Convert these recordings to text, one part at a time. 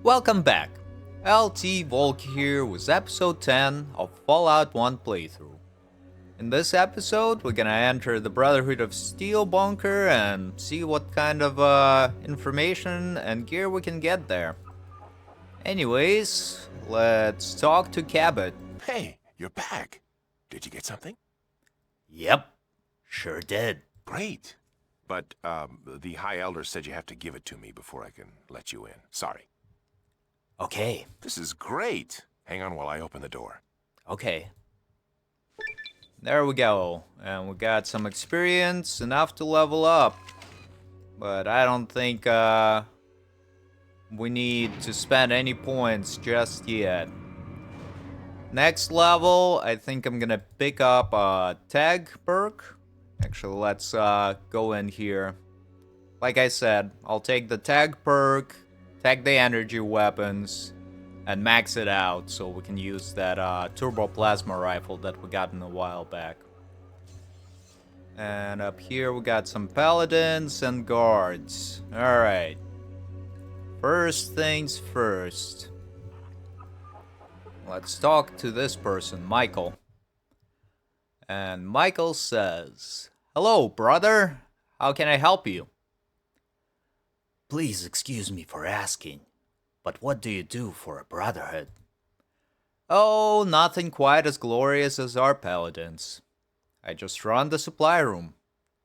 Welcome back. LT Volk here with episode 10 of Fallout 1 playthrough. In this episode, we're gonna enter the Brotherhood of Steel bunker and see what kind of information and gear we can get there. Anyways, let's talk to Cabot. Hey, you're back. Did you get something? Yep, sure did. Great. But, the High Elder said you have to give it to me before I can let you in. Sorry. Okay. This is great. Hang on while I open the door. Okay. There we go. And we got some experience, enough to level up. But I don't think we need to spend any points just yet. Next level, I think I'm gonna pick up a tag perk. Actually, let's go in here. Like I said, I'll take the tag perk, take the energy weapons, and max it out so we can use that turbo plasma rifle that we got in a while back. And up here we got some paladins and guards. Alright. First things first. Let's talk to this person, Michael. And Michael says, "Hello, brother. How can I help you?" Please excuse me for asking, but what do you do for a Brotherhood? Oh, nothing quite as glorious as our paladins. I just run the supply room,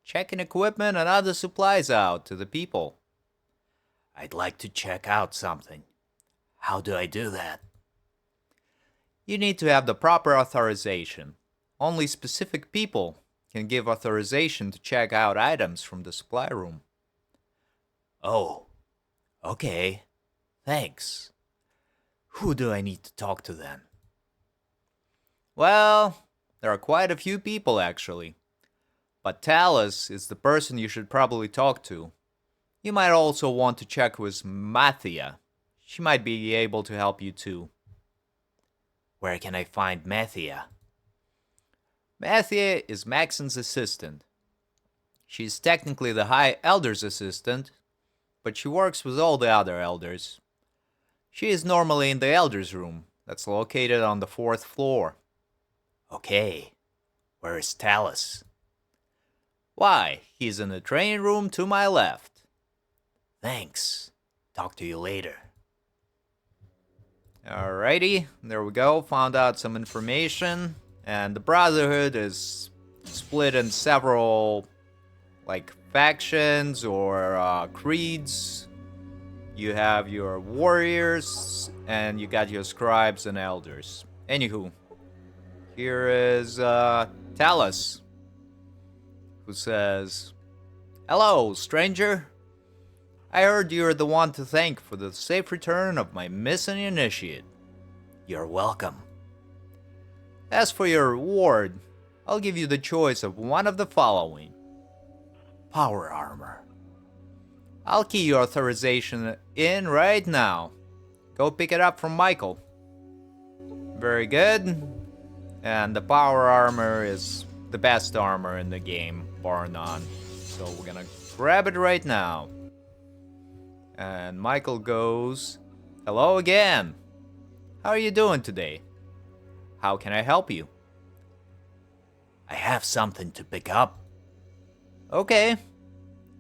checking equipment and other supplies out to the people. I'd like to check out something. How do I do that? You need to have the proper authorization. Only specific people can give authorization to check out items from the supply room. Oh, okay. Thanks. Who do I need to talk to then? Well, there are quite a few people actually. But Talus is the person you should probably talk to. You might also want to check with Mathia. She might be able to help you too. Where can I find Mathia? Mathia is Maxon's assistant. She's technically the High Elder's assistant, but she works with all the other elders. She is normally in the Elder's room, that's located on the 4th floor. Okay. Where is Talus? Why, he's in the training room to my left. Thanks. Talk to you later. Alrighty, there we go, found out some information. And the Brotherhood is split in several, factions or creeds. You have your warriors, and you got your scribes and elders. Anywho, here is Talus, who says, "Hello, stranger. I heard you're the one to thank for the safe return of my missing initiate." You're welcome. As for your reward, I'll give you the choice of one of the following. Power armor. I'll key your authorization in right now. Go pick it up from Michael. Very good. And the power armor is the best armor in the game, bar none. So we're gonna grab it right now. And Michael goes, "Hello again. How are you doing today? How can I help you?" I have something to pick up. Okay.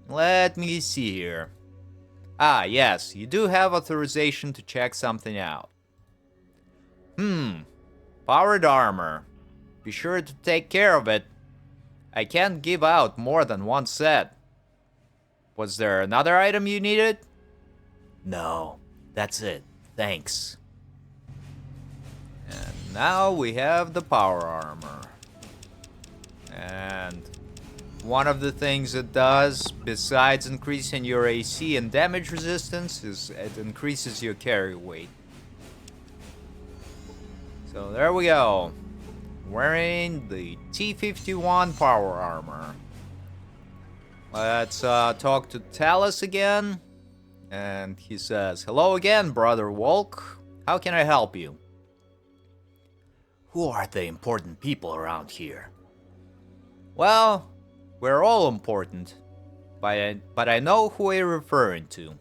Let me see here. Ah, yes, you do have authorization to check something out. Powered armor. Be sure to take care of it. I can't give out more than one set. Was there another item you needed? No, that's it. Thanks. And now we have the power armor. And one of the things it does, besides increasing your AC and damage resistance, is it increases your carry weight. So there we go. Wearing the T-51 power armor. Let's talk to Talus again. And he says, "Hello again, Brother Volk. How can I help you?" Who are the important people around here? Well, we're all important, but I know who you're referring to.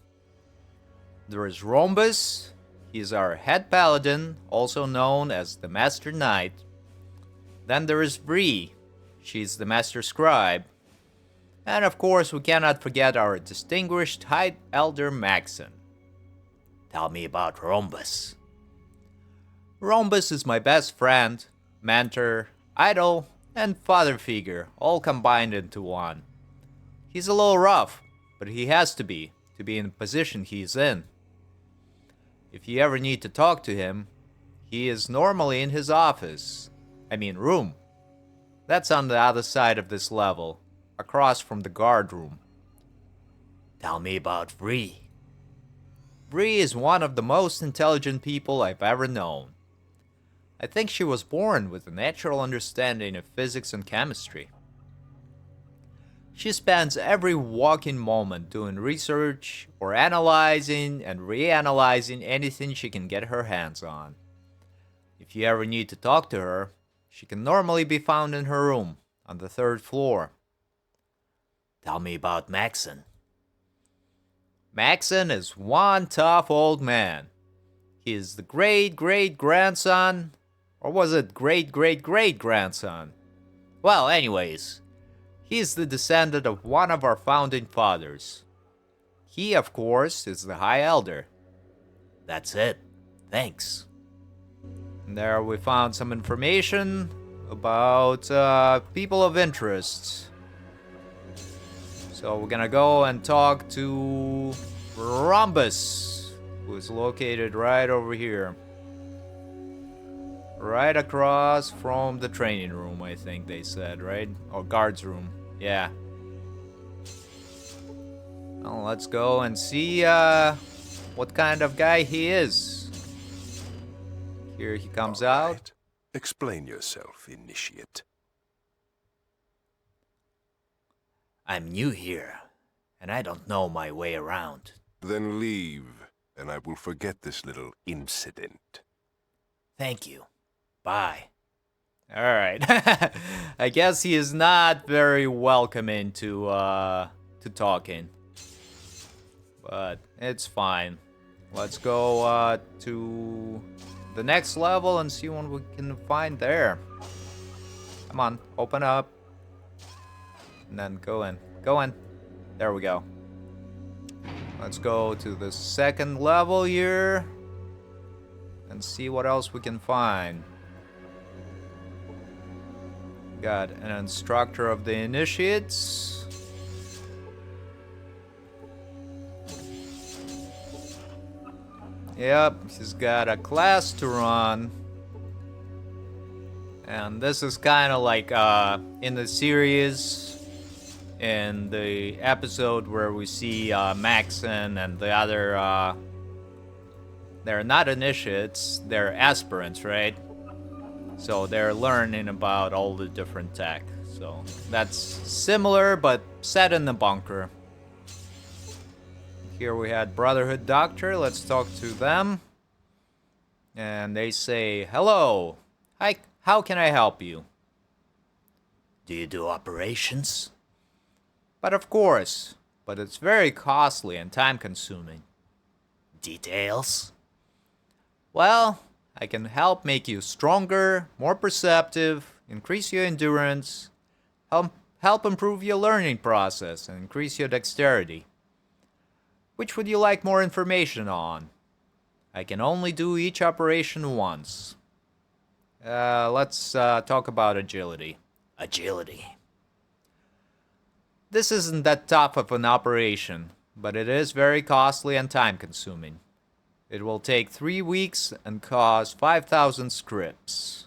There is Rhombus. He's our head paladin, also known as the Master Knight. Then there is Bree. She's the Master Scribe. And of course, we cannot forget our distinguished High Elder Maxon. Tell me about Rhombus. Rhombus is my best friend, mentor, idol, and father figure, all combined into one. He's a little rough, but he has to be in the position he's in. If you ever need to talk to him, he is normally in his office. Room. That's on the other side of this level, across from the guard room. Tell me about Bree. Bree is one of the most intelligent people I've ever known. I think she was born with a natural understanding of physics and chemistry. She spends every waking moment doing research or analyzing and reanalyzing anything she can get her hands on. If you ever need to talk to her, she can normally be found in her room on the 3rd floor. Tell me about Maxon. Maxon is one tough old man. He is the great-great-grandson, or was it great-great-great-grandson? Well, anyways, he's the descendant of one of our founding fathers. He, of course, is the High Elder. That's it. Thanks. And there we found some information about people of interest. So we're gonna go and talk to Rhombus, who is located right over here. Right across from the training room, I think they said, right? Or guards room, yeah. Well, let's go and see what kind of guy he is. Here he comes All out. right. Explain yourself, initiate. I'm new here, and I don't know my way around. Then leave, and I will forget this little incident. Thank you. Bye. Alright. I guess he is not very welcoming to talking. But it's fine. Let's go to the next level and see what we can find there. Come on, open up. And then go in. Go in. There we go. Let's go to the 2nd level here and see what else we can find. Got an instructor of the initiates. Yep, he's got a class to run. And this is kind of like in the series, in the episode where we see Maxon and the other, they're not initiates, they're aspirants, right? So they're learning about all the different tech. So that's similar, but set in the bunker. Here we had Brotherhood Doctor. Let's talk to them. And they say, hello. Hi, how can I help you? Do you do operations? But of course. But it's very costly and time-consuming. Details? Well, I can help make you stronger, more perceptive, increase your endurance, help improve your learning process, and increase your dexterity. Which would you like more information on? I can only do each operation once. Let's talk about agility. Agility. This isn't that tough of an operation, but it is very costly and time-consuming. It will take 3 weeks and cost 5,000 scripts.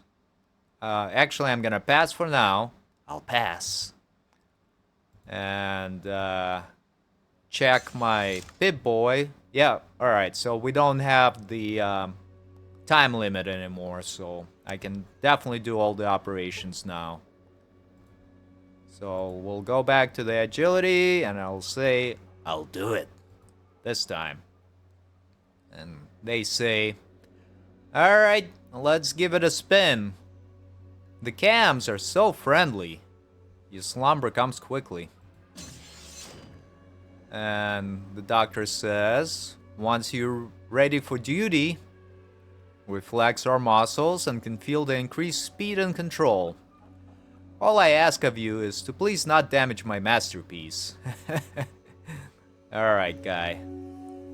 Actually, I'm gonna pass for now. I'll pass. And check my Pip-Boy. Yeah, alright, so we don't have the time limit anymore, so I can definitely do all the operations now. So we'll go back to the agility, and I'll say, I'll do it. this time. And they say, alright, let's give it a spin. The cams are so friendly. Your slumber comes quickly. And the doctor says, once you're ready for duty, we flex our muscles and can feel the increased speed and control. All I ask of you is to please not damage my masterpiece. Alright, guy.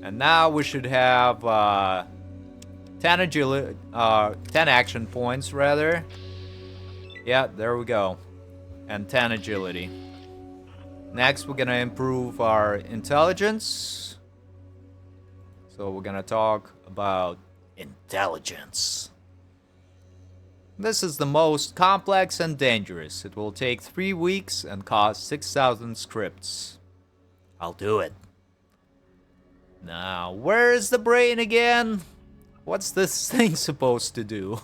And now we should have 10 action points, rather. Yeah, there we go. And 10 agility. Next, we're gonna improve our intelligence. So we're gonna talk about Intelligence. this is the most complex and dangerous. It will take 3 weeks and cost 6,000 scripts. I'll do it. Now, where is the brain again? What's this thing supposed to do?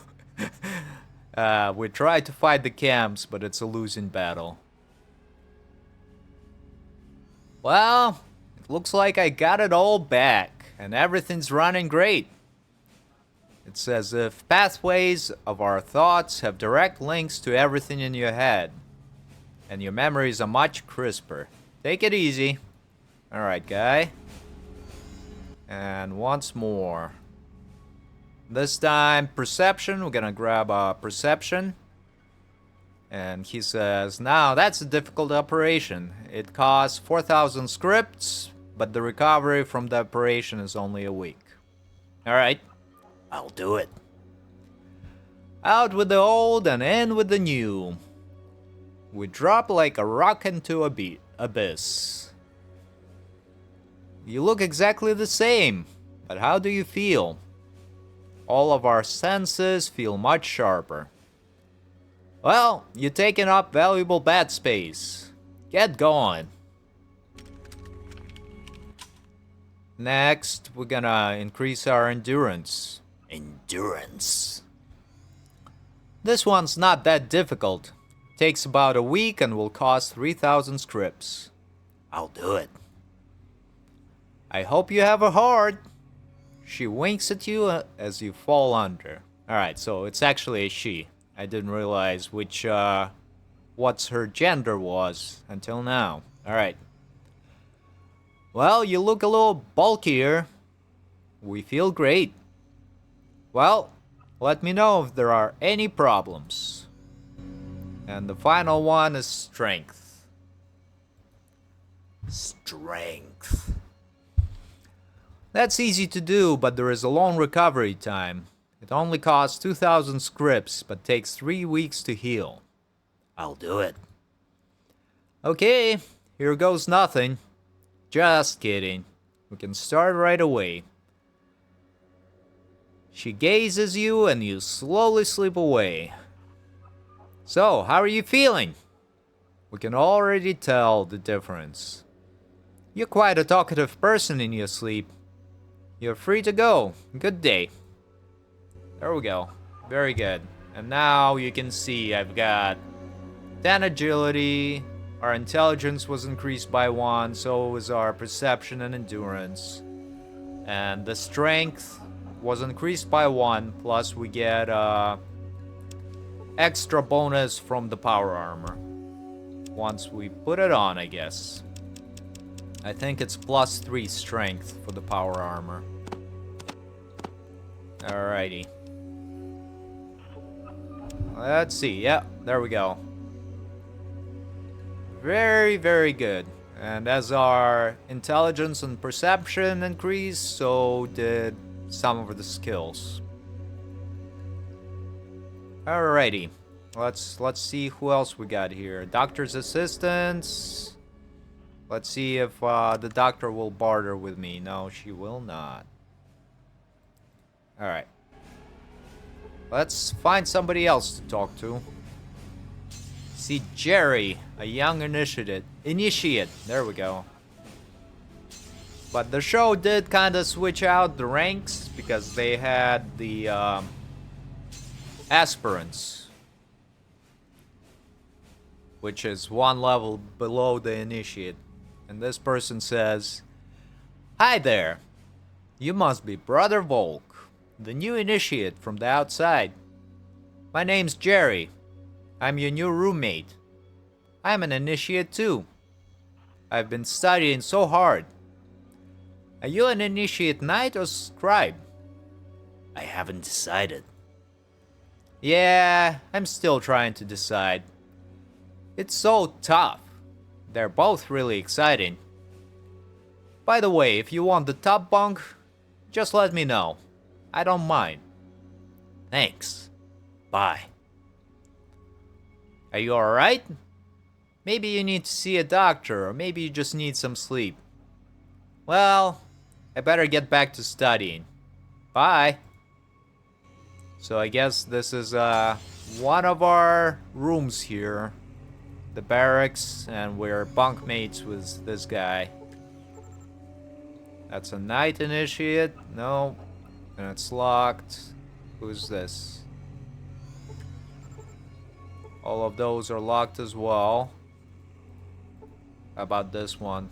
We tried to fight the camps, but it's a losing battle. Well, it looks like I got it all back, and everything's running great. It's as if pathways of our thoughts have direct links to everything in your head, and your memories are much crisper. Take it easy. Alright, guy. And once more. This time, perception. We're gonna grab perception. And he says, now that's a difficult operation. It costs 4,000 scripts, but the recovery from the operation is only a week. Alright. I'll do it. Out with the old and in with the new. We drop like a rock into a abyss. You look exactly the same, but how do you feel? All of our senses feel much sharper. Well, you're taking up valuable bed space. Get going. Next, we're gonna increase our endurance. Endurance. This one's not that difficult. Takes about a week and will cost 3,000 scripts. I'll do it. I hope you have a heart. She winks at you as you fall under. Alright, so it's actually a she. I didn't realize what's her gender was until now. Alright. Well, you look a little bulkier. We feel great. Well, let me know if there are any problems. And the final one is strength. Strength. That's easy to do, but there is a long recovery time. It only costs 2,000 scripts, but takes 3 weeks to heal. I'll do it. Okay, here goes nothing. Just kidding. We can start right away. She gazes you and you slowly slip away. So, how are you feeling? We can already tell the difference. You're quite a talkative person in your sleep. You're free to go. Good day. There we go. Very good. And now you can see I've got 10 agility. Our intelligence was increased by 1, so was our perception and endurance. And the strength was increased by 1, plus we get extra bonus from the power armor. Once we put it on, I guess. I think it's plus 3 strength for the power armor. Alrighty. Let's see. Yeah, there we go. Very, very good. And as our intelligence and perception increased, so did some of the skills. Alrighty. Let's see who else we got here. Doctor's assistants. Let's see if the doctor will barter with me. No, she will not. Alright. Let's find somebody else to talk to. See Jerry, a young initiate. There we go. But the show did kind of switch out the ranks because they had the aspirants, which is 1 level below the initiate. And this person says, "Hi there. You must be Brother Volk, the new initiate from the outside. My name's Jerry. I'm your new roommate. I'm an initiate too. I've been studying so hard. Are you an initiate knight or scribe? I haven't decided. Yeah, I'm still trying to decide. It's so tough. They're both really exciting. By the way, if you want the top bunk, just let me know. I don't mind. Thanks. Bye. Are you alright? Maybe you need to see a doctor, or maybe you just need some sleep. Well, I better get back to studying. Bye. So I guess this is one of our rooms here. The barracks, and we're bunkmates with this guy. That's a knight initiate. No. And it's locked. Who's this? All of those are locked as well. How about this one?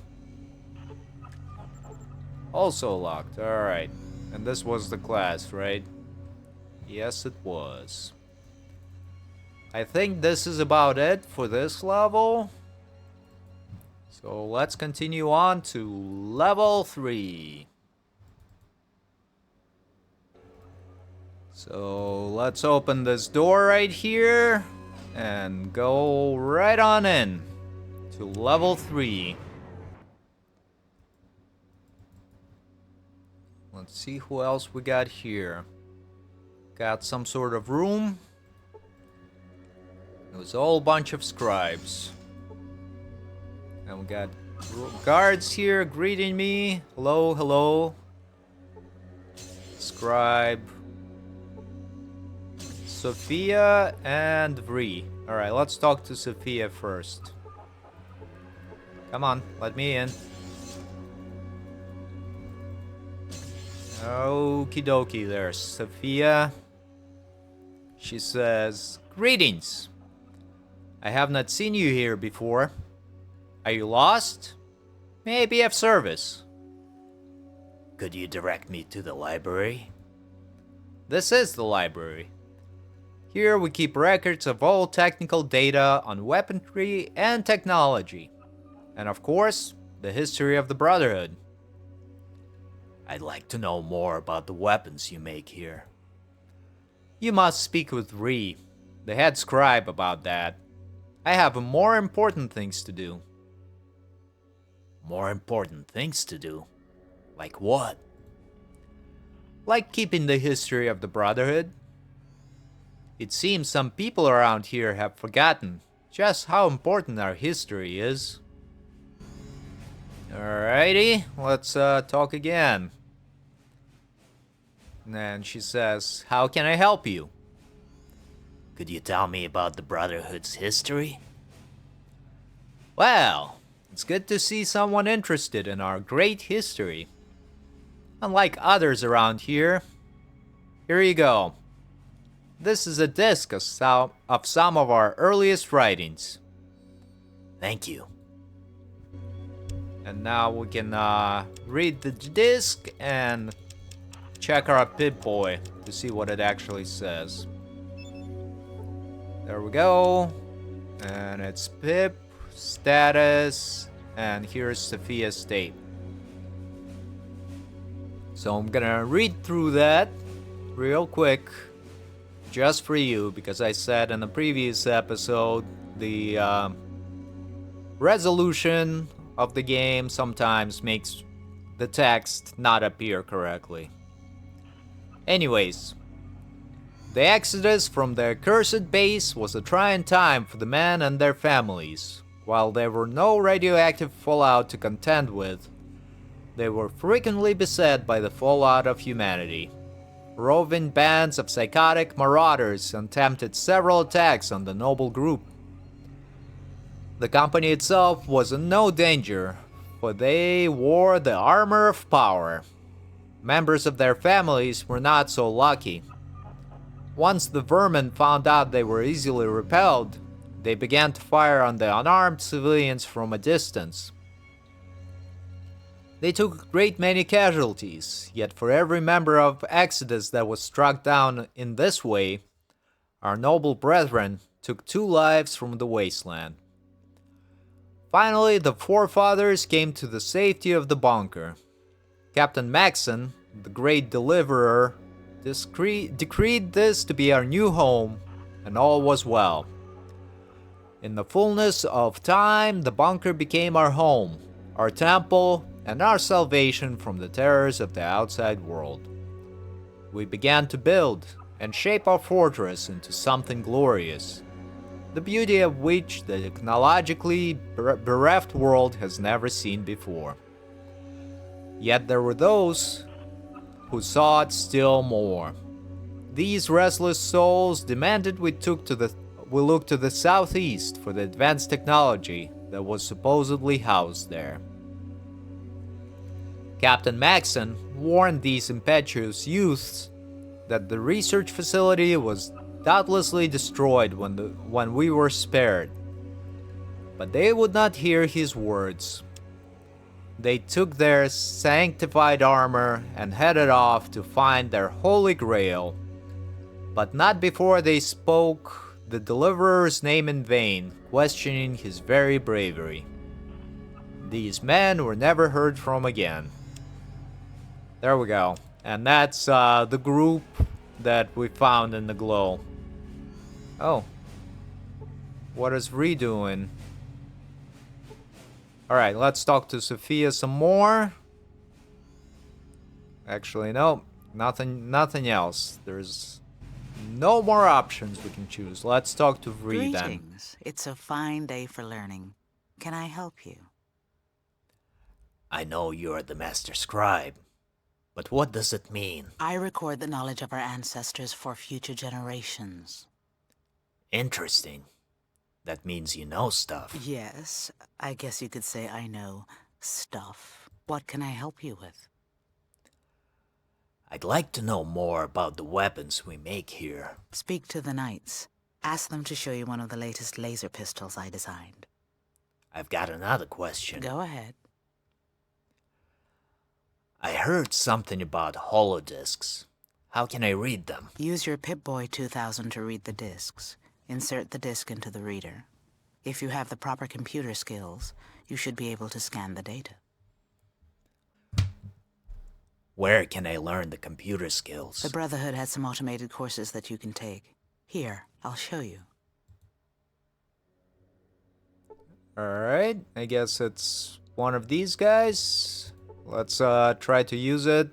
Also locked. Alright. And this was the class, right? Yes, it was. I think this is about it for this level. So let's continue on to level 3. So let's open this door right here and go right on in to level 3. Let's see who else we got here. Got some sort of room. It was a whole bunch of scribes. And we got guards here greeting me. Hello, hello. Scribe. Sophia and Vree. Alright, let's talk to Sophia first. Come on, let me in. Okie dokie, there's Sophia. She says, "Greetings. I have not seen you here before. Are you lost? May I be of service?" Could you direct me to the library? This is the library. Here we keep records of all technical data on weaponry and technology. And of course, the history of the Brotherhood. I'd like to know more about the weapons you make here. You must speak with Ree, the head scribe, about that. I have more important things to do. More important things to do? Like what? Like keeping the history of the Brotherhood. It seems some people around here have forgotten just how important our history is. Alrighty, let's talk again. And then she says, "How can I help you?" Could you tell me about the Brotherhood's history? Well, it's good to see someone interested in our great history. Unlike others around here. Here you go. This is a disc of some of our earliest writings. Thank you. And now we can read the disc and check our Pip-Boy to see what it actually says. There we go. And it's Pip, status, and here's Sophia's state. So I'm gonna read through that real quick, just for you, because I said in the previous episode, the resolution of the game sometimes makes the text not appear correctly. Anyways, the exodus from their cursed base was a trying time for the men and their families. While there were no radioactive fallout to contend with, they were frequently beset by the fallout of humanity. Roving bands of psychotic marauders attempted several attacks on the noble group. The company itself was in no danger, for they wore the armor of power. Members of their families were not so lucky. Once the vermin found out they were easily repelled, they began to fire on the unarmed civilians from a distance. They took a great many casualties, yet for every member of Exodus that was struck down in this way, our noble brethren took 2 lives from the wasteland. Finally, the forefathers came to the safety of the bunker. Captain Maxon, the Great Deliverer, decreed this to be our new home, and all was well. In the fullness of time, the bunker became our home, our temple, and our salvation from the terrors of the outside world. We began to build and shape our fortress into something glorious, the beauty of which the technologically bereft world has never seen before. Yet there were those who sought still more. These restless souls demanded we look to the southeast for the advanced technology that was supposedly housed there. Captain Maxon warned these impetuous youths that the research facility was doubtlessly destroyed when we were spared. But they would not hear his words. They took their sanctified armor and headed off to find their holy grail, but not before they spoke the Deliverer's name in vain, questioning his very bravery. These men were never heard from again. There we go. And that's the group that we found in the glow. Oh. What is Ree doing? Alright, let's talk to Sophia some more. Actually, no. Nothing else. There's no more options we can choose. Let's talk to Ree then. Greetings. It's a fine day for learning. Can I help you? I know you're the master scribe, but what does it mean? I record the knowledge of our ancestors for future generations. Interesting. That means you know stuff. Yes, I guess you could say I know stuff. What can I help you with? I'd like to know more about the weapons we make here. Speak to the knights. Ask them to show you one of the latest laser pistols I designed. I've got another question. Go ahead. I heard something about holodiscs. How can I read them? Use your Pip-Boy 2000 to read the discs. Insert the disc into the reader. If you have the proper computer skills, you should be able to scan the data. Where can I learn the computer skills? The Brotherhood has some automated courses that you can take. Here, I'll show you. Alright, I guess it's one of these guys. Let's try to use it.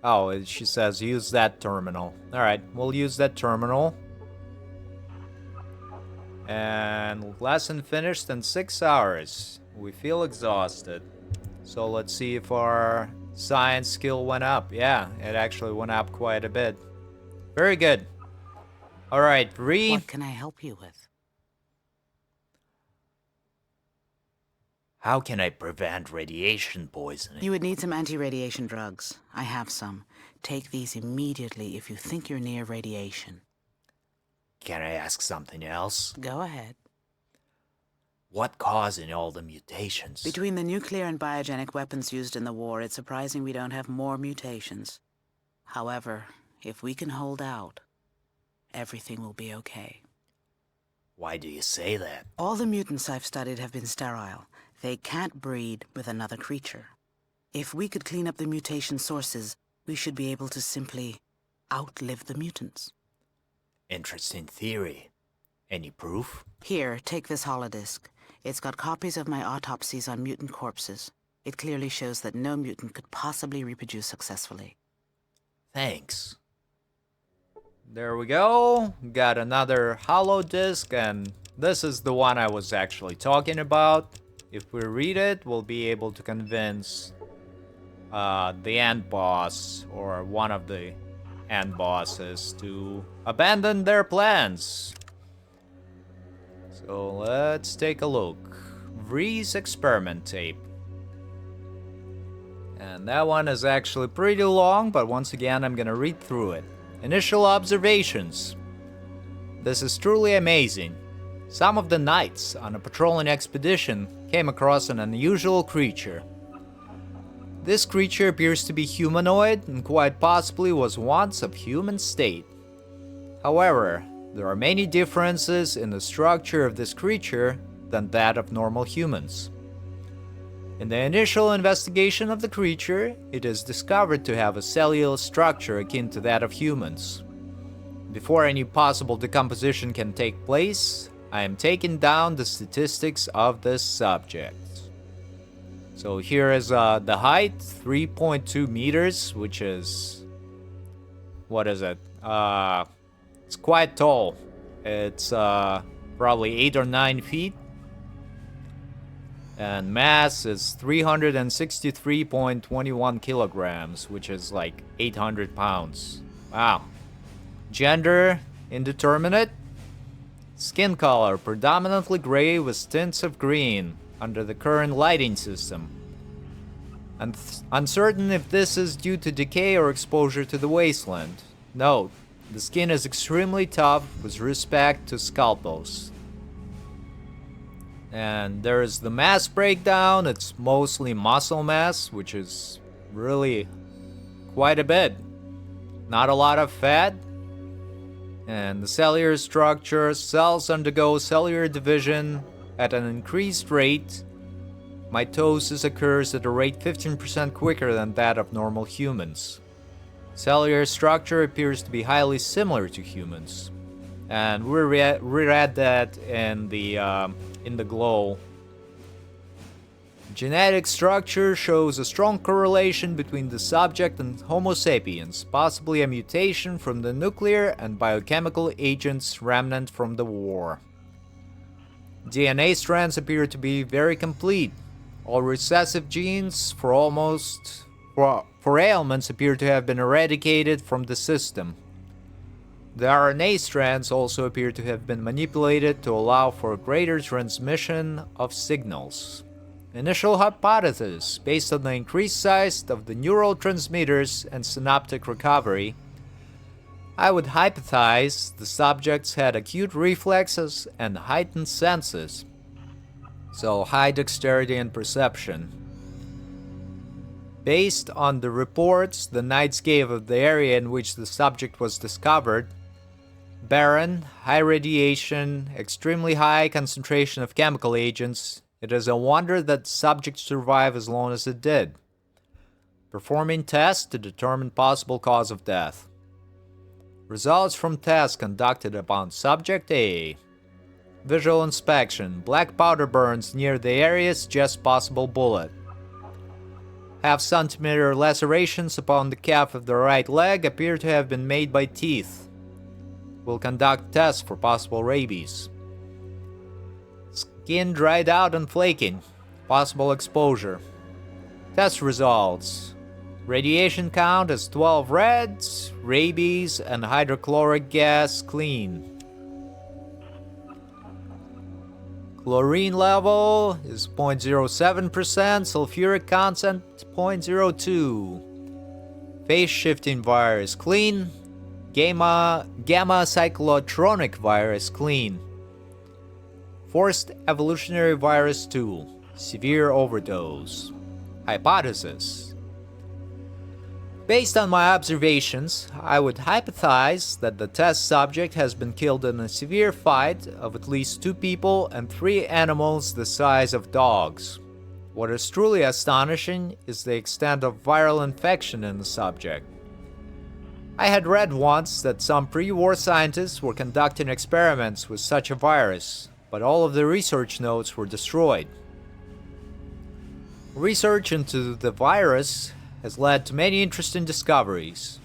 Oh, she says use that terminal. Alright, we'll use that terminal. And lesson finished in 6 hours. We feel exhausted. So let's see if our science skill went up. Yeah, it actually went up quite a bit. Very good. Alright, Ree. What can I help you with? How can I prevent radiation poisoning? You would need some anti-radiation drugs. I have some. Take these immediately if you think you're near radiation. Can I ask something else? Go ahead. What causing all the mutations? Between the nuclear and biogenic weapons used in the war, it's surprising we don't have more mutations. However, if we can hold out, everything will be okay. Why do you say that? All the mutants I've studied have been sterile. They can't breed with another creature. If we could clean up the mutation sources, we should be able to simply outlive the mutants. Interesting theory. Any proof? Here, take this holodisc. It's got copies of my autopsies on mutant corpses. It clearly shows that no mutant could possibly reproduce successfully. Thanks. There we go. Got another hollow disc, and this is the one I was actually talking about. If we read it, we'll be able to convince the end boss, or one of the end bosses, to abandon their plans. So let's take a look. Vree's experiment tape. And that one is actually pretty long, but once again I'm gonna read through it. Initial observations. This is truly amazing. Some of the knights on a patrolling expedition came across an unusual creature. This creature appears to be humanoid and quite possibly was once of human state. However, there are many differences in the structure of this creature than that of normal humans. In the initial investigation of the creature, it is discovered to have a cellular structure akin to that of humans. Before any possible decomposition can take place, I am taking down the statistics of this subject. So here is the height, 3.2 meters, which is... what is it? It's quite tall. It's probably 8 or 9 feet. And mass is 363.21 kilograms, which is like 800 pounds. Wow. Gender, indeterminate. Skin color, predominantly gray with tints of green under the current lighting system. And uncertain if this is due to decay or exposure to the wasteland. Note, the skin is extremely tough with respect to scalpels. And there's the mass breakdown. It's mostly muscle mass, which is really quite a bit. Not a lot of fat. And the cellular structure, cells undergo cellular division at an increased rate. Mitosis occurs at a rate 15% quicker than that of normal humans. Cellular structure appears to be highly similar to humans. And we read that in the glow. Genetic structure shows a strong correlation between the subject and Homo sapiens, possibly a mutation from the nuclear and biochemical agents remnant from the war. DNA strands appear to be very complete. All recessive genes for ailments appear to have been eradicated from the system. The RNA strands also appear to have been manipulated to allow for greater transmission of signals. Initial hypothesis, based on the increased size of the neural transmitters and synaptic recovery, I would hypothesize the subjects had acute reflexes and heightened senses, so high dexterity and perception. Based on the reports the Knights gave of the area in which the subject was discovered, barren, high radiation, extremely high concentration of chemical agents, it is a wonder that the subject survived as long as it did. Performing tests to determine possible cause of death. Results from tests conducted upon Subject A. Visual inspection. Black powder burns near the area suggest possible bullet. Half-centimeter lacerations upon the calf of the right leg appear to have been made by teeth. We'll conduct tests for possible rabies. Skin dried out and flaking. Possible exposure. Test results. Radiation count is 12 reds, rabies, and hydrochloric gas clean. Chlorine level is 0.07%, sulfuric content 0.02. Phase shifting virus clean. Gamma cyclotronic virus clean. Forced evolutionary virus 2. Severe overdose. Hypothesis. Based on my observations, I would hypothesize that the test subject has been killed in a severe fight of at least 2 people and 3 animals the size of dogs. What is truly astonishing is the extent of viral infection in the subject. I had read once that some pre-war scientists were conducting experiments with such a virus, but all of the research notes were destroyed. Research into the virus has led to many interesting discoveries.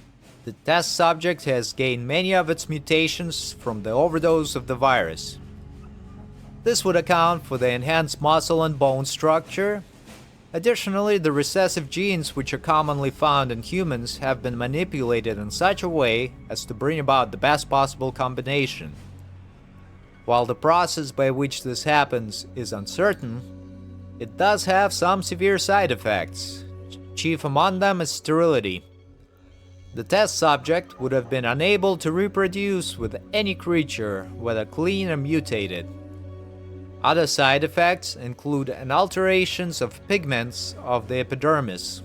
The test subject has gained many of its mutations from the overdose of the virus. This would account for the enhanced muscle and bone structure. Additionally, the recessive genes which are commonly found in humans have been manipulated in such a way as to bring about the best possible combination. While the process by which this happens is uncertain, it does have some severe side effects. Chief among them is sterility. The test subject would have been unable to reproduce with any creature, whether clean or mutated. Other side effects include an alterations of pigments of the epidermis.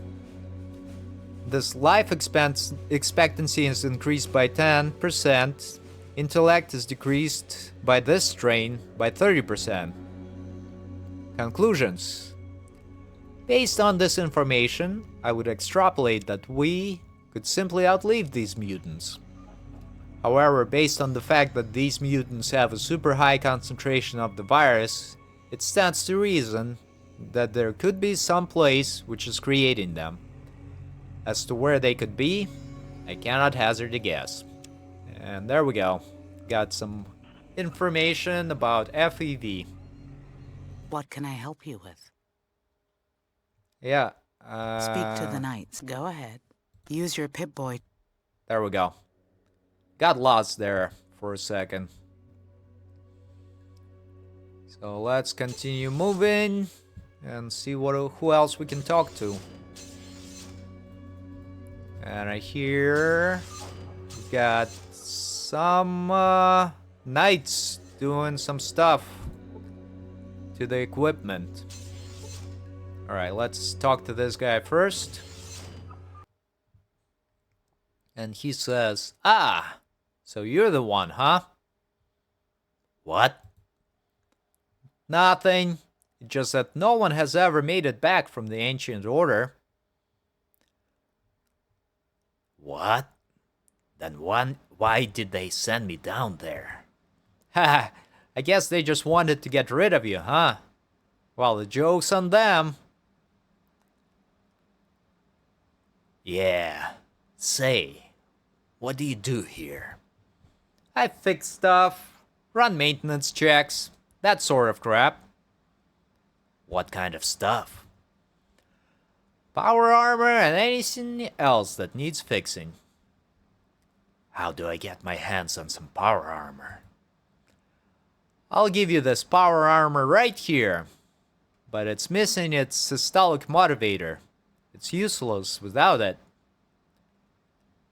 This life expectancy is increased by 10%. Intellect is decreased by this strain by 30%. Conclusions. Based on this information, I would extrapolate that we could simply outlive these mutants. However, based on the fact that these mutants have a super high concentration of the virus, it stands to reason that there could be some place which is creating them. As to where they could be, I cannot hazard a guess. And there we go. Got some information about FEV. What can I help you with? Yeah. Speak to the knights. Go ahead. Use your Pip-Boy. There we go. Got lost there for a second. So let's continue moving and see who else we can talk to. And I hear we got some knights doing some stuff to the equipment. Alright, let's talk to this guy first. And he says, "Ah, so you're the one, huh?" What? Nothing. Just that no one has ever made it back from the Ancient Order. What? Then why did they send me down there? Haha, I guess they just wanted to get rid of you, huh? Well, the joke's on them. Yeah. Say, what do you do here? I fix stuff, run maintenance checks, that sort of crap. What kind of stuff? Power armor and anything else that needs fixing. How do I get my hands on some power armor? I'll give you this power armor right here, but it's missing its systolic motivator. It's useless without it.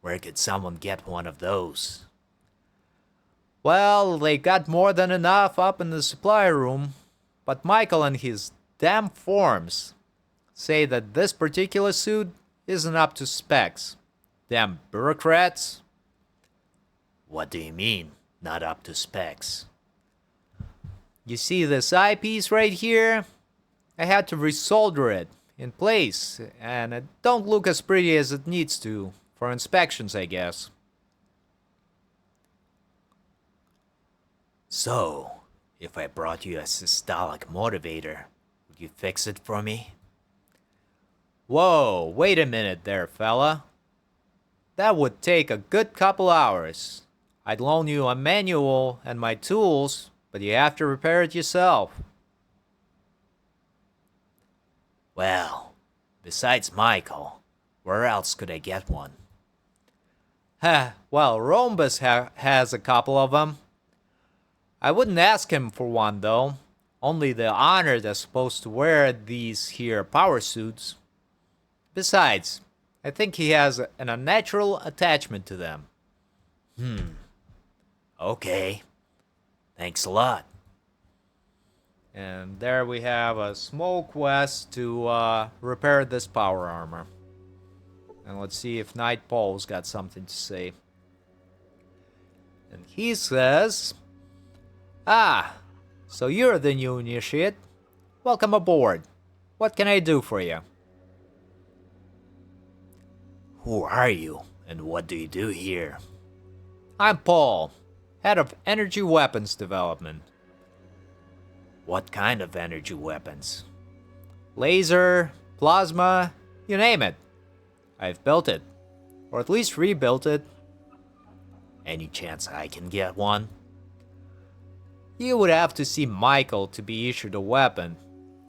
Where could someone get one of those? Well, they got more than enough up in the supply room, but Michael and his damn forms say that this particular suit isn't up to specs. Damn bureaucrats. What do you mean, not up to specs? You see this eyepiece right here? I had to resolder it in place, and it don't look as pretty as it needs to, for inspections, I guess. So, if I brought you a systolic motivator, would you fix it for me? Whoa, wait a minute there, fella. That would take a good couple hours. I'd loan you a manual and my tools, but you have to repair it yourself. Well, besides Michael, where else could I get one? Well, Rhombus has a couple of them. I wouldn't ask him for one, though. Only the honored are supposed to wear these here power suits. Besides, I think he has an unnatural attachment to them. Okay. Thanks a lot. And there we have a small quest to repair this power armor. And let's see if Knight Paul's got something to say. And he says, "Ah, so you're the new initiate. Welcome aboard. What can I do for you?" Who are you, and what do you do here? "I'm Paul, head of energy weapons development. What kind of energy weapons? Laser, plasma, you name it. I've built it. Or at least rebuilt it. Any chance I can get one? You would have to see Michael to be issued a weapon.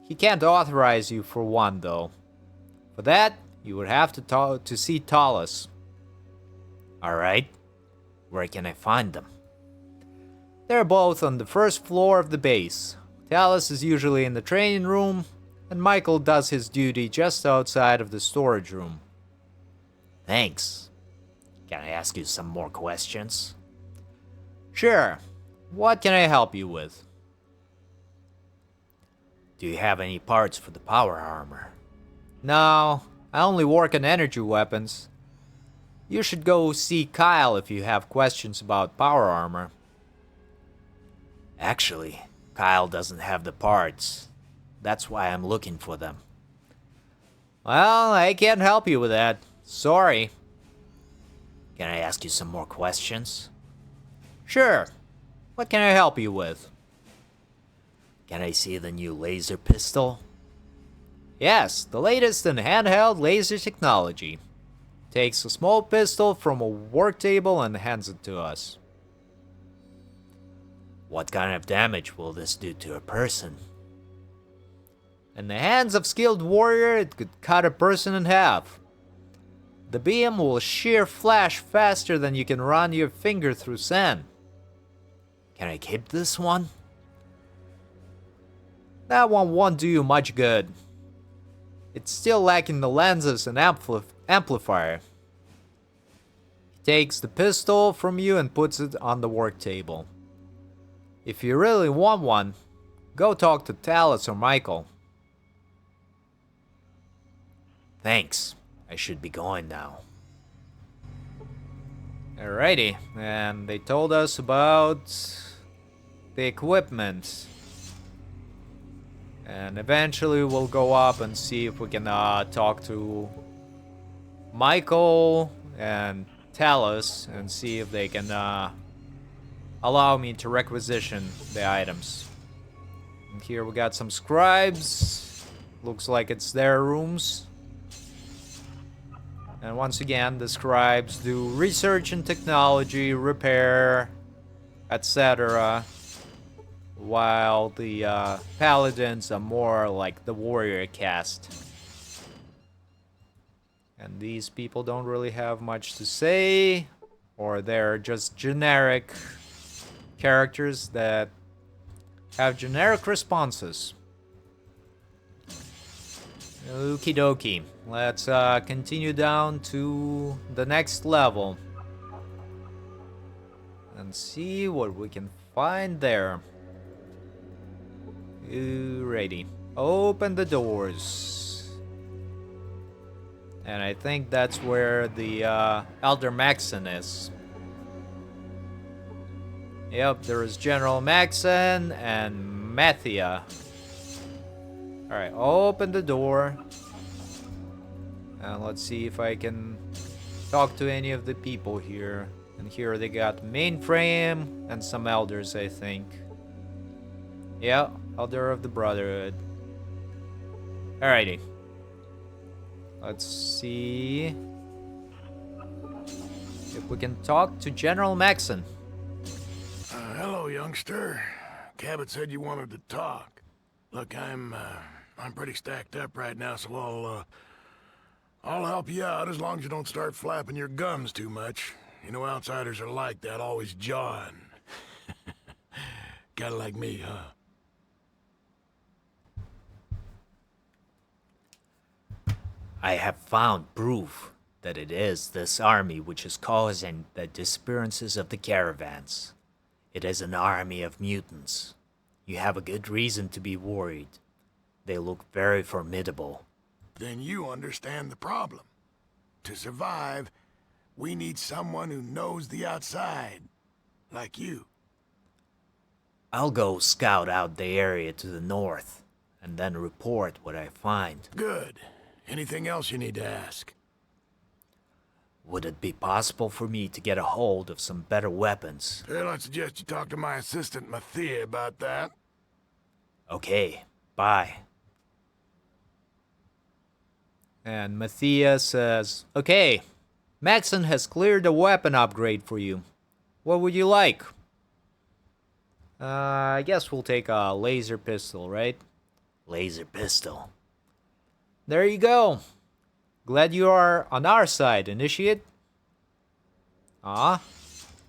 He can't authorize you for one, though. For that, you would have to see Talus." Alright. Where can I find them? They're both on the first floor of the base. Talus is usually in the training room, and Michael does his duty just outside of the storage room. Thanks. Can I ask you some more questions? Sure. What can I help you with? Do you have any parts for the power armor? No, I only work on energy weapons. You should go see Kyle if you have questions about power armor. Actually, Kyle doesn't have the parts. That's why I'm looking for them. Well, I can't help you with that. Sorry. Can I ask you some more questions? Sure. What can I help you with? Can I see the new laser pistol? Yes, the latest in handheld laser technology. Takes a small pistol from a work table and hands it to us. What kind of damage will this do to a person? In the hands of skilled warrior, it could cut a person in half. The beam will shear flash faster than you can run your finger through sand. Can I keep this one? That one won't do you much good. It's still lacking the lenses and amplifier. He takes the pistol from you and puts it on the work table. If you really want one, go talk to Talus or Michael. Thanks. I should be going now. Alrighty, and they told us about the equipment. And eventually we'll go up and see if we can talk to Michael and Talus and see if they can allow me to requisition the items. And here we got some scribes. Looks like it's their rooms. And once again, the scribes do research and technology, repair, etc. While the paladins are more like the warrior caste. And these people don't really have much to say, or they're just generic characters that have generic responses. Okie dokie. Let's continue down to the next level and see what we can find there. Alrighty. Open the doors. And I think that's where the Elder Maxon is. Yep, there is General Maxon and Mathia. Alright, open the door. And let's see if I can talk to any of the people here. And here they got Mainframe and some elders, I think. Yeah, Elder of the Brotherhood. Alrighty. Let's see if we can talk to General Maxon. Hello, youngster. Cabot said you wanted to talk. Look, I'm pretty stacked up right now, so I'll help you out as long as you don't start flapping your gums too much. You know outsiders are like that, always jawing. Kinda like me, huh? I have found proof that it is this army which is causing the disappearances of the caravans. It is an army of mutants. You have a good reason to be worried. They look very formidable. Then you understand the problem. To survive, we need someone who knows the outside. Like you. I'll go scout out the area to the north, and then report what I find. Good. Anything else you need to ask? Would it be possible for me to get a hold of some better weapons? Well, I'd suggest you talk to my assistant, Mathia, about that. Okay, bye. And Matthias says, okay, Maxon has cleared a weapon upgrade for you. What would you like? I guess we'll take a laser pistol, right? Laser pistol. There you go. Glad you are on our side, Initiate.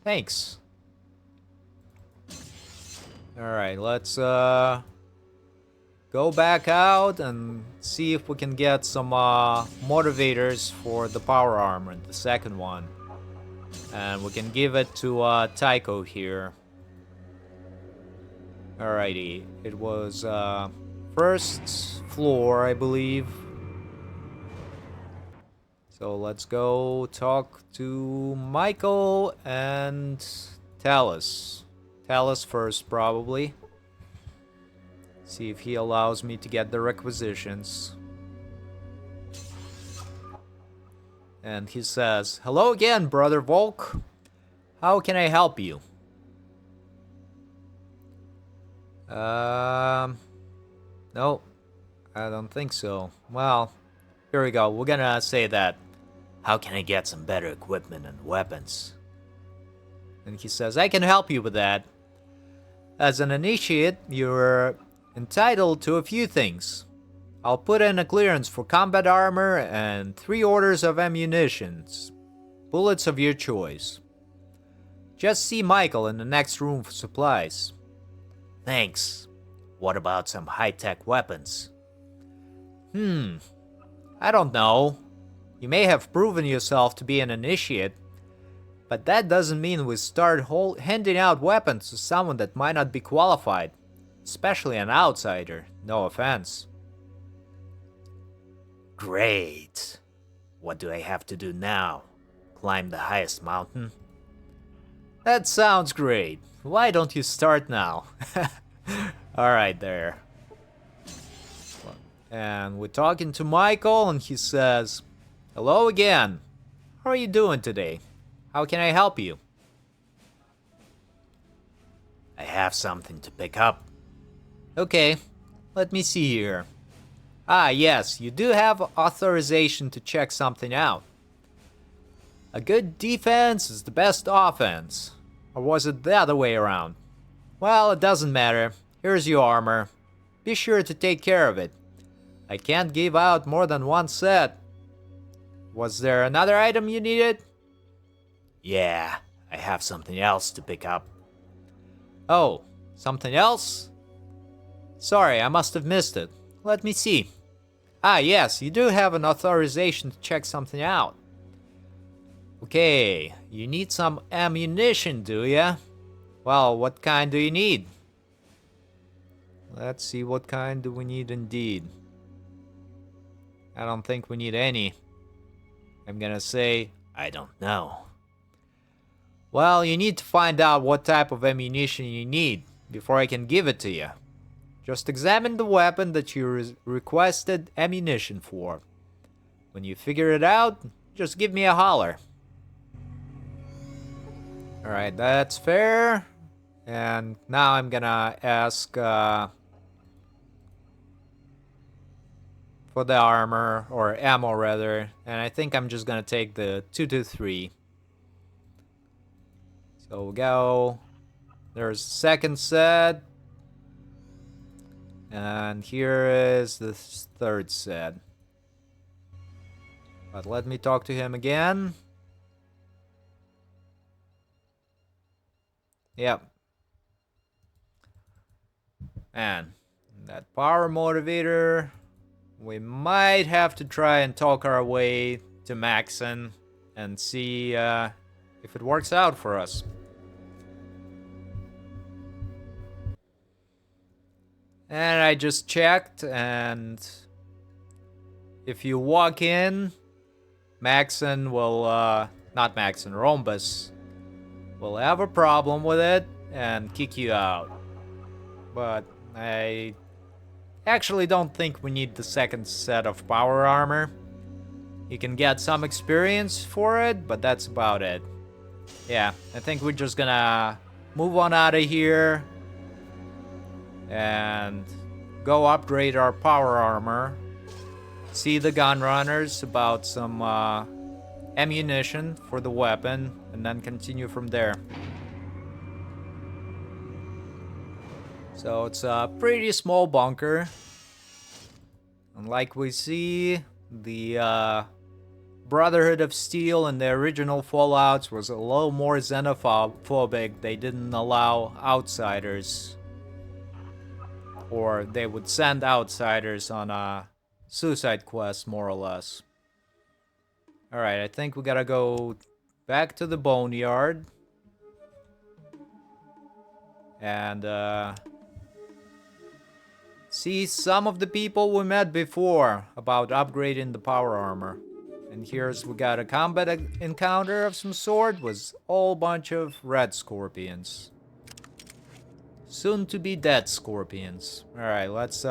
Thanks. Alright, let's go back out and see if we can get some motivators for the power armor, the second one. And we can give it to Tycho here. Alrighty, it was first floor, I believe. So let's go talk to Michael and Talus. Talus first, probably. See if he allows me to get the requisitions. And he says, "Hello again, Brother Volk. How can I help you?" No, I don't think so. Well, here we go. We're gonna say that. How can I get some better equipment and weapons? And he says, "I can help you with that. As an initiate, you're entitled to a few things. I'll put in a clearance for combat armor and 3 orders of ammunitions. Bullets of your choice. Just see Michael in the next room for supplies." Thanks. What about some high-tech weapons? I don't know. You may have proven yourself to be an initiate, but that doesn't mean we start handing out weapons to someone that might not be qualified, especially an outsider, no offense. Great. What do I have to do now? Climb the highest mountain? That sounds great. Why don't you start now? Alright, there. And we're talking to Michael, and he says, "Hello again. How are you doing today? How can I help you?" I have something to pick up. Okay, let me see here. Ah, yes, you do have authorization to check something out. A good defense is the best offense. Or was it the other way around? Well, it doesn't matter. Here's your armor. Be sure to take care of it. I can't give out more than 1 set. Was there another item you needed? Yeah, I have something else to pick up. Oh, something else? Sorry, I must have missed it. Let me see. Ah, yes, you do have an authorization to check something out. Okay, you need some ammunition, do ya? Well, what kind do you need? Let's see, what kind do we need indeed? I don't think we need any. I'm gonna say, I don't know. well, you need to find out what type of ammunition you need before I can give it to you. Just examine the weapon that you requested ammunition for. When you figure it out, just give me a holler. Alright, that's fair. And now I'm gonna ask for the armor, or ammo rather. And I think I'm just gonna take the 223. So we go. There's the second set. And here is the third set. But let me talk to him again. Yep. And that power motivator, we might have to try and talk our way to Maxon and see if it works out for us. And I just checked, and if you walk in, Maxon will, not Maxon, Rhombus will have a problem with it and kick you out. But I actually don't think we need the second set of power armor. You can get some experience for it, but that's about it. Yeah, I think we're just gonna move on out of here and go upgrade our power armor. See the gun runners about some ammunition for the weapon, and then continue from there. So it's a pretty small bunker. And like we see, the Brotherhood of Steel in the original Fallouts was a little more xenophobic. They didn't allow outsiders, or they would send outsiders on a suicide quest, more or less. Alright, I think we gotta go back to the boneyard. And see some of the people we met before about upgrading the power armor. And here's, we got a combat encounter of some sort with a whole bunch of red scorpions. Soon to be dead scorpions. Alright, let's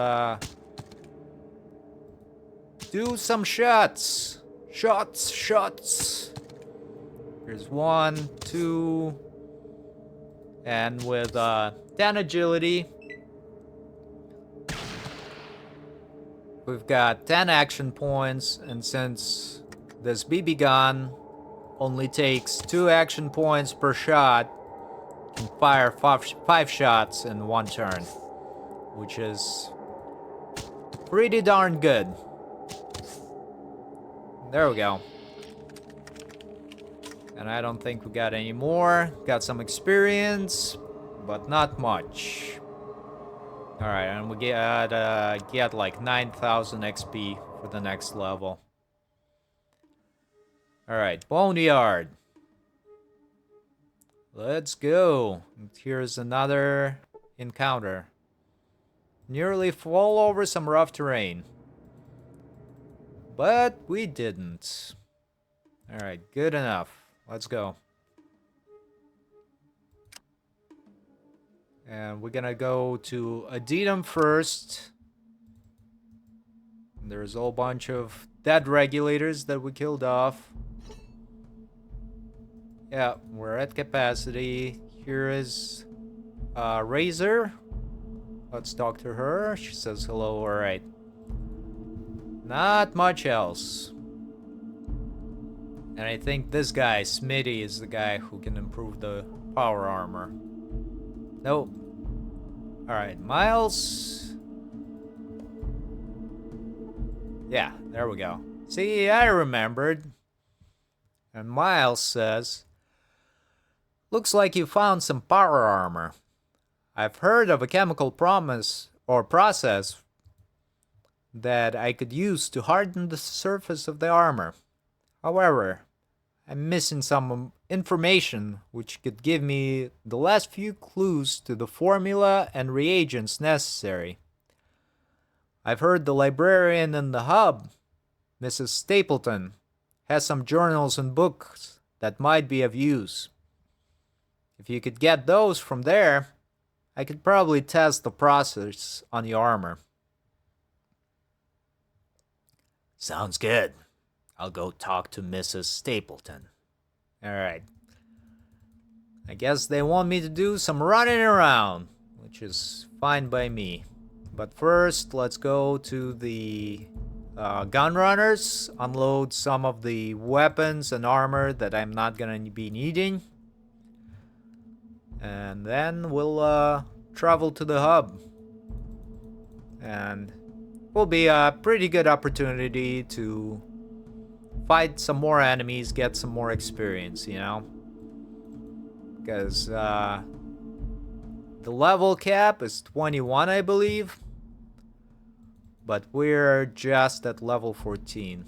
do some shots. Shots, shots. Here's 1, 2. And with 10 agility, we've got 10 action points. And since this BB gun only takes 2 action points per shot, you can fire 5 shots in 1 turn, which is pretty darn good. There we go. And I don't think we got any more. Got some experience, but not much. Alright, and we get like 9,000 XP for the next level. Alright, Boneyard. Let's go. And here's another encounter. Nearly fall over some rough terrain. But we didn't. Alright, good enough. Let's go. And we're gonna go to Adenum first. There's a whole bunch of dead regulators that we killed off. Yeah, we're at capacity. Here is Razor. Let's talk to her. She says hello, alright. Not much else. And I think this guy, Smitty, is the guy who can improve the power armor. Nope. Alright, Miles. Yeah, there we go. See, I remembered. And Miles says, looks like you found some power armor. I've heard of a chemical process that I could use to harden the surface of the armor. However, I'm missing some information which could give me the last few clues to the formula and reagents necessary. I've heard the librarian in the hub, Mrs. Stapleton, has some journals and books that might be of use. If you could get those from there, I could probably test the process on your armor. Sounds good. I'll go talk to Mrs. Stapleton. Alright. I guess they want me to do some running around, which is fine by me. But first, let's go to the gun runners, unload some of the weapons and armor that I'm not gonna be needing. And then we'll travel to the hub. And will be a pretty good opportunity to fight some more enemies, get some more experience, you know? Because the level cap is 21, I believe. But we're just at level 14.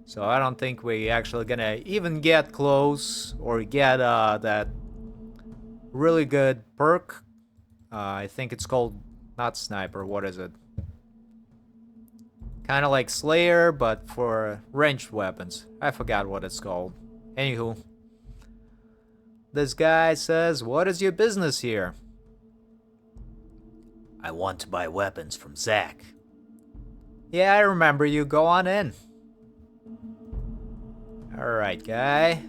So I don't think we're actually gonna even get close or get that really good perk. I think it's called, not Sniper, what is it? Kind of like Slayer, but for ranged weapons. I forgot what it's called. Anywho. This guy says, what is your business here? I want to buy weapons from Zach. Yeah, I remember you. Go on in. Alright, guy.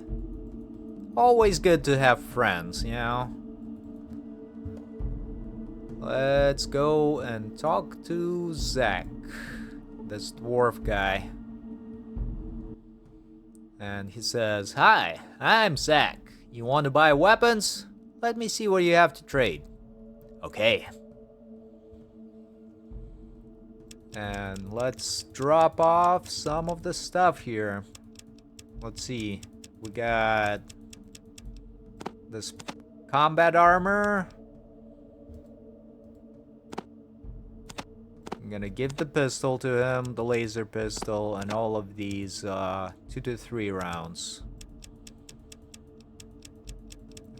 Always good to have friends, you know? Let's go and talk to Zach. This dwarf guy. And he says, hi, I'm Zach. You want to buy weapons? Let me see what you have to trade. Okay. And let's drop off some of the stuff here. Let's see. We got this combat armor. I'm gonna give the pistol to him, the laser pistol, and all of these 2 to 3 rounds.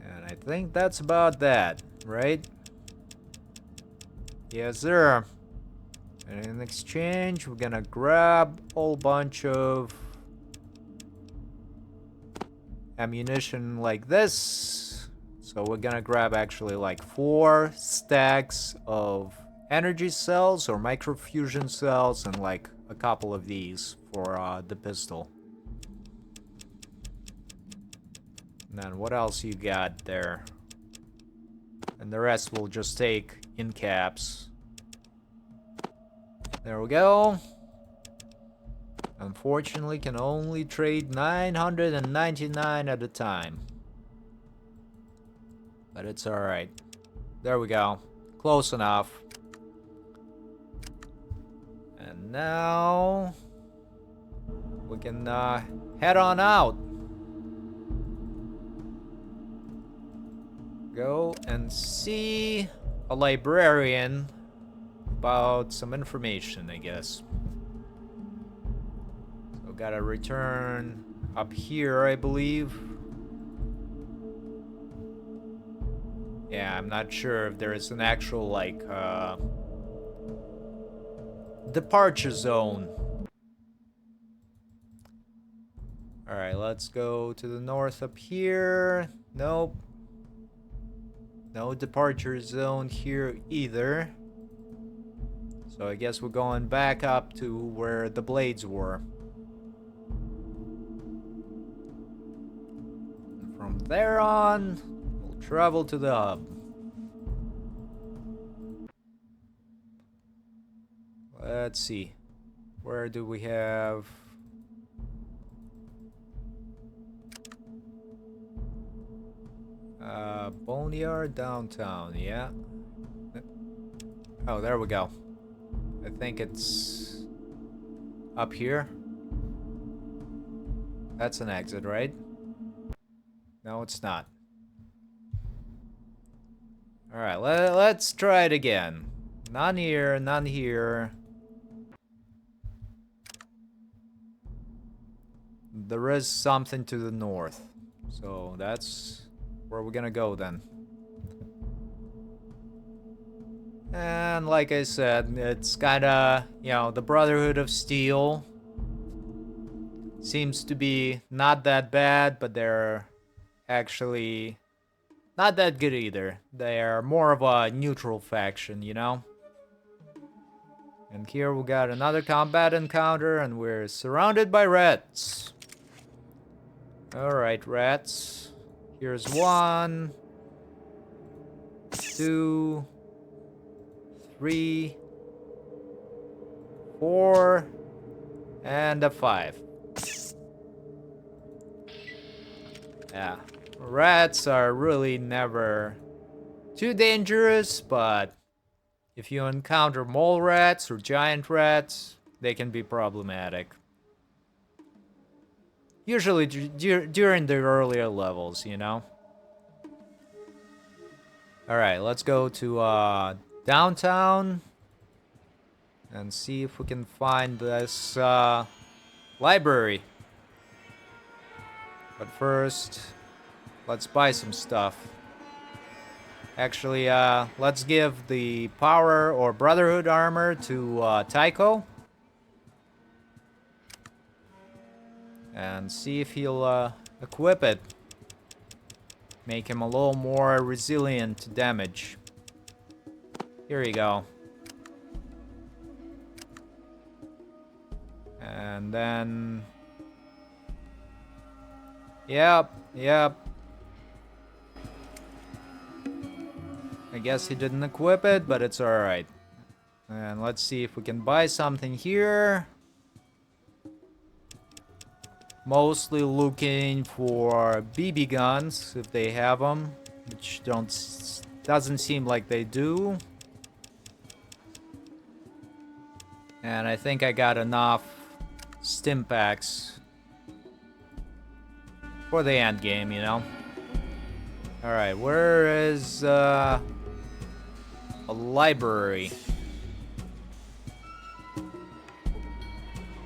And I think that's about that, right? Yes, sir. And in exchange, we're gonna grab a whole bunch of ammunition like this. So we're gonna grab actually like 4 stacks of energy cells or microfusion cells and like a couple of these for the pistol. And then what else you got there? And the rest we'll just take in caps. There we go. Unfortunately, can only trade 999 at a time. But it's alright. There we go. Close enough. And now we can head on out. Go and see a librarian about some information, I guess. So gotta return up here, I believe. Yeah, I'm not sure if there is an actual, like, departure zone. Alright, let's go to the north up here. Nope. No departure zone here either. So I guess we're going back up to where the blades were. And from there on, we'll travel to the hub. Let's see. Where do we have... Boneyard downtown, yeah. Oh, there we go. I think it's up here. That's an exit, right? No, it's not. Alright, let's try it again. None here, none here. There is something to the north. So that's where we're gonna go then. And like I said, it's kinda, you know, the Brotherhood of Steel seems to be not that bad, but they're actually not that good either. They're more of a neutral faction, you know? And here we got another combat encounter, and we're surrounded by rats. Alright, rats. Here's 1, 2, 3, 4, and a 5. Yeah, rats are really never too dangerous, but if you encounter mole rats or giant rats, they can be problematic. Usually during the earlier levels, you know? Alright, let's go to downtown and see if we can find this library. But first, let's buy some stuff. Actually, let's give the power or Brotherhood armor to Tycho. And see if he'll equip it. Make him a little more resilient to damage. Here you go. And then... Yep. I guess he didn't equip it, but it's alright. And let's see if we can buy something here. Mostly looking for BB guns, if they have them, which doesn't seem like they do. And I think I got enough stim packs for the end game, you know. Alright, where is a library?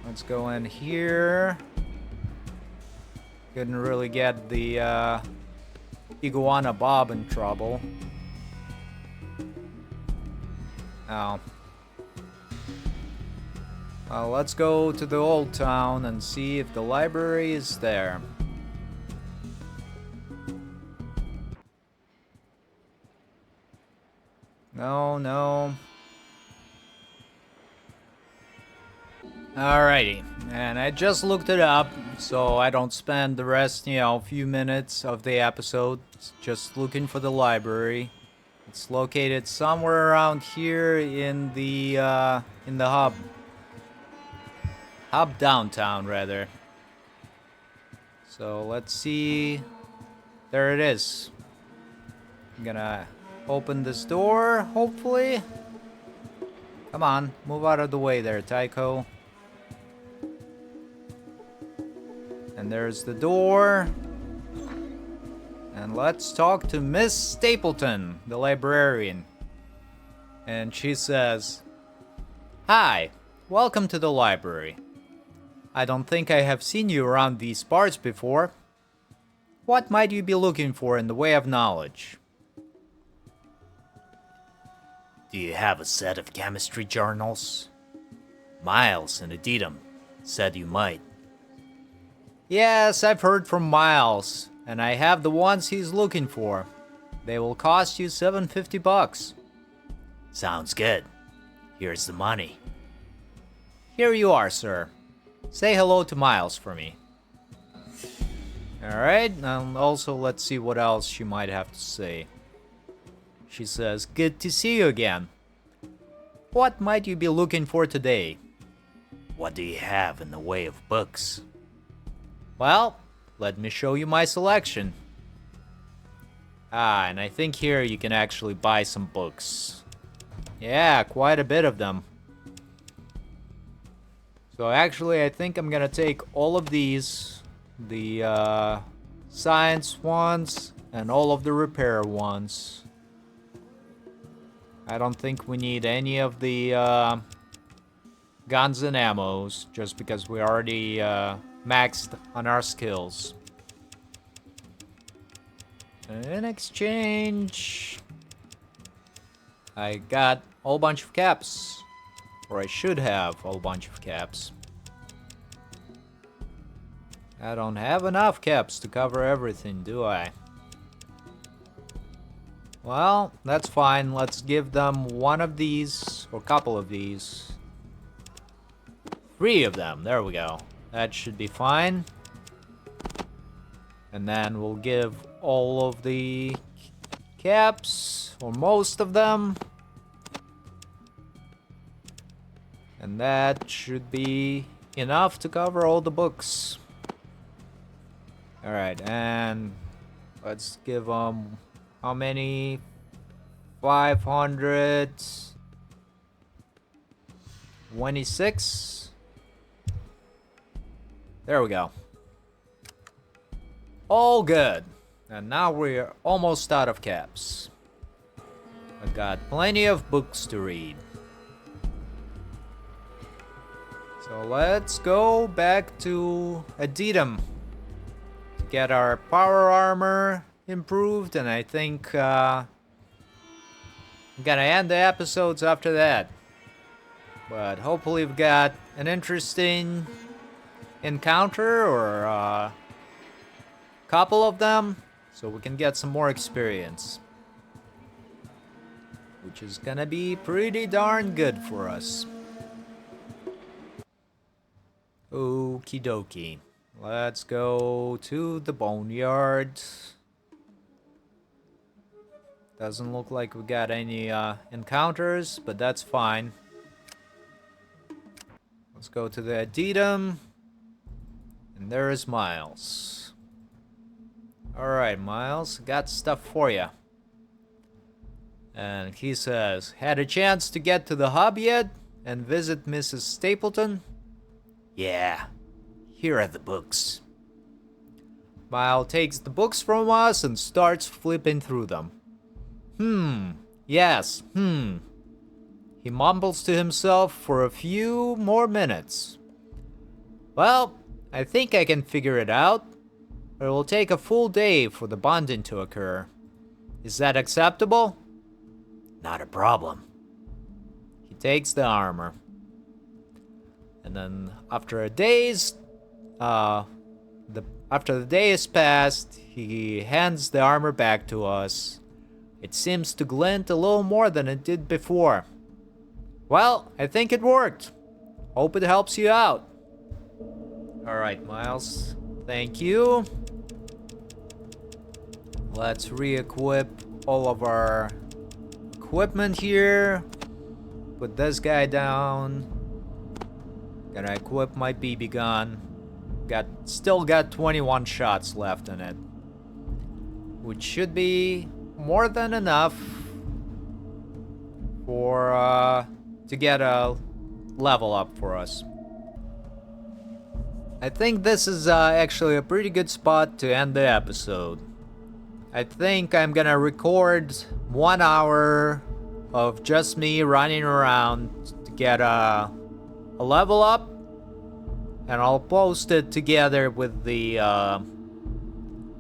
Let's go in here. Couldn't really get the Iguana Bob in trouble. Oh. Well, let's go to the old town and see if the library is there. No. Alrighty, and I just looked it up, so I don't spend the rest, few minutes of the episode just looking for the library. It's located somewhere around here in the hub downtown rather. So let's see. There it is. I'm gonna open this door, hopefully. Come on, move out of the way there, Tycho. And there's the door. And let's talk to Miss Stapleton, the librarian. And she says, "Hi, welcome to the library. I don't think I have seen you around these parts before. What might you be looking for in the way of knowledge?" Do you have a set of chemistry journals? Miles and Aditum said you might. Yes, I've heard from Miles, and I have the ones he's looking for. They will cost you $750. Sounds good. Here's the money. Here you are, sir. Say hello to Miles for me. Alright, and also let's see what else she might have to say. She says, "Good to see you again. What might you be looking for today?" What do you have in the way of books? Well, let me show you my selection. And I think here you can actually buy some books. Yeah, quite a bit of them. So actually, I think I'm gonna take all of these, the science ones, and all of the repair ones. I don't think we need any of the guns and ammos, just because we already maxed on our skills. In exchange, I got a whole bunch of caps. Or I should have a whole bunch of caps. I don't have enough caps to cover everything, do I? Well, that's fine. Let's give them one of these, or a couple of these. 3 of them, there we go. That should be fine. And then we'll give all of the caps, or most of them. And that should be enough to cover all the books. Alright, and let's give them how many? 526. There we go. All good. And now we're almost out of caps. I got plenty of books to read. So let's go back to Aditum to get our power armor improved, and I think I'm gonna end the episodes after that. But hopefully we've got an interesting encounter or a couple of them, so we can get some more experience, which is gonna be pretty darn good for us. Okie dokie. Let's go to the boneyard. Doesn't look like we got any encounters, but that's fine. Let's go to the Aditum. And there is Miles. Alright, Miles, got stuff for you. And he says, "Had a chance to get to the hub yet? And visit Mrs. Stapleton?" Yeah, here are the books. Miles takes the books from us and starts flipping through them. Yes, He mumbles to himself for a few more minutes. "Well, I think I can figure it out. It will take a full day for the bonding to occur. Is that acceptable?" Not a problem. He takes the armor. And then after the day is passed, he hands the armor back to us. It seems to glint a little more than it did before. "Well, I think it worked. Hope it helps you out. Alright, Miles. Thank you. Let's re-equip all of our equipment here. Put this guy down. Gonna equip my BB gun. Still got 21 shots left in it, which should be more than enough for to get a level up for us. I think this is actually a pretty good spot to end the episode. I think I'm gonna record 1 hour of just me running around to get a level up, and I'll post it together with the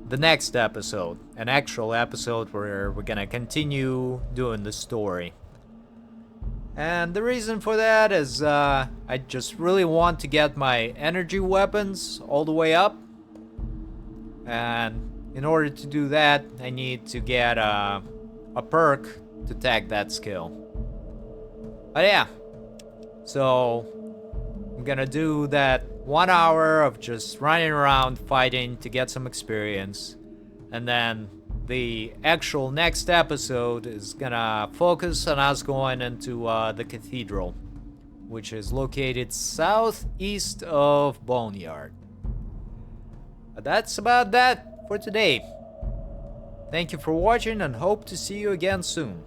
next episode, an actual episode where we're gonna continue doing the story. And the reason for that is I just really want to get my energy weapons all the way up, and in order to do that I need to get a perk to tag that skill. But yeah, so I'm gonna do that 1 hour of just running around fighting to get some experience, and then the actual next episode is gonna focus on us going into the cathedral, which is located southeast of Boneyard. But that's about that for today. Thank you for watching and hope to see you again soon.